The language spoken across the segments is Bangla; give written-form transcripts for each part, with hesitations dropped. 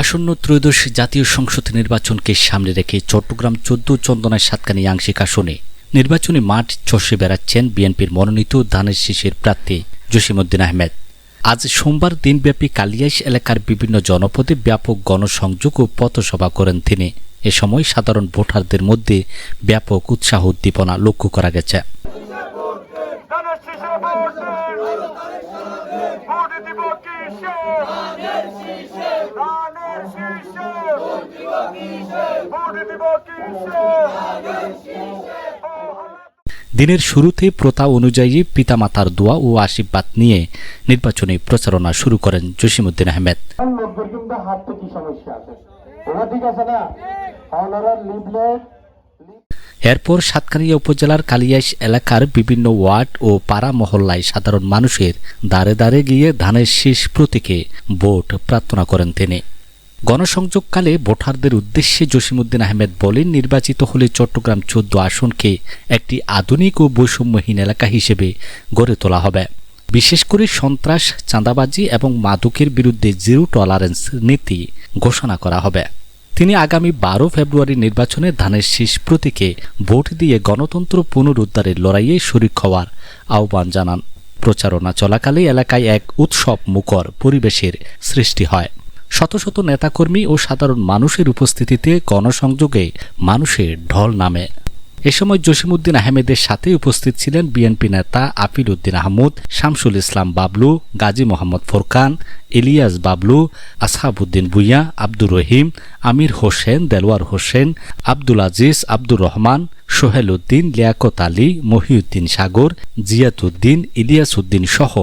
আসন্ন ত্রয়োদশ জাতীয় সংসদ নির্বাচনকে সামনে রেখে চট্টগ্রাম ১৪ চন্দনায় সাতকানিয়া আংশিক আসনে নির্বাচনী মাঠ চষে বেড়াচ্ছেন বিএনপির মনোনীত ধানের শীষের প্রার্থী জসিমউদ্দিন আহমেদ। আজ সোমবার দিনব্যাপী কালিয়াইশ এলাকার বিভিন্ন জনপদে ব্যাপক গণসংযোগ ও পথসভা করেন তিনি। এ সময় সাধারণ ভোটারদের মধ্যে ব্যাপক উৎসাহ উদ্দীপনা লক্ষ্য করা গেছে। দিনের শুরুতে প্রথা অনুযায়ী পিতামাতার দোয়া ও আশীর্বাদ নিয়ে নির্বাচনী প্রচারণা শুরু করেন জসিমউদ্দিন আহমেদ। এরপর সাতকানিয়া উপজেলার কালিয়াইশ এলাকার বিভিন্ন ওয়ার্ড ও পাড়া মহল্লায় সাধারণ মানুষের দ্বারে দ্বারে গিয়ে ধানের শীষ প্রতীকে ভোট প্রার্থনা করেন তিনি। গণসংযোগকালে ভোটারদের উদ্দেশ্যে জসিমউদ্দিন আহমেদ বলেন, নির্বাচিত হলে চট্টগ্রাম ১৪ আসনকে একটি আধুনিক ও বৈষম্যহীন এলাকা হিসেবে গড়ে তোলা হবে। বিশেষ করে সন্ত্রাস, চাঁদাবাজি এবং মাদকের বিরুদ্ধে জিরো টলারেন্স নীতি ঘোষণা করা হবে। তিনি আগামী ১২ ফেব্রুয়ারি নির্বাচনে ধানের শীষ প্রতীকে ভোট দিয়ে গণতন্ত্র পুনরুদ্ধারের লড়াইয়ে শরিক হওয়ার আহ্বান জানান। প্রচারণা চলাকালে এলাকায় এক উৎসব মুখর পরিবেশের সৃষ্টি হয়। শত শত নেতাকর্মী ও সাধারণ মানুষের উপস্থিতিতে গণসংযোগে মানুষের ঢল নামে। এ সময় জসিমউদ্দিন আহমেদের সাথে উপস্থিত ছিলেন বিএনপি নেতা আপিল উদ্দিন আহমদ, শামসুল ইসলাম বাবলু, গাজী মোহাম্মদ ফোরকান, ইলিয়াস বাবলু, আসহাবউদ্দিন ভূঁইয়া, আব্দুর রহিম, আমির হোসেন, দেলোয়ার হোসেন, আব্দুল আজিজ, আব্দুর রহমান, সোহেল উদ্দিন, লিয়াকত আলী, মহিউদ্দিন সাগর, জিয়াতুদ্দিন, ইলিয়াস উদ্দিন সহ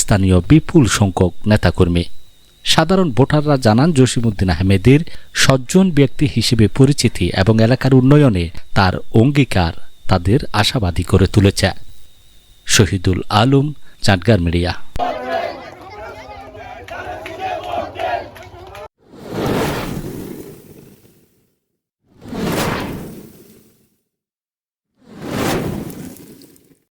স্থানীয় বিপুল সংখ্যক নেতাকর্মী। সাধারণ ভোটাররা জানান, জসিমউদ্দিন আহমেদের সজ্জন ব্যক্তি হিসেবে পরিচিতি এবং এলাকার উন্নয়নে তার অঙ্গীকার তাদের আশাবাদী করে তুলেছে। শহীদুল আলম, চাটগাঁর মিডিয়া।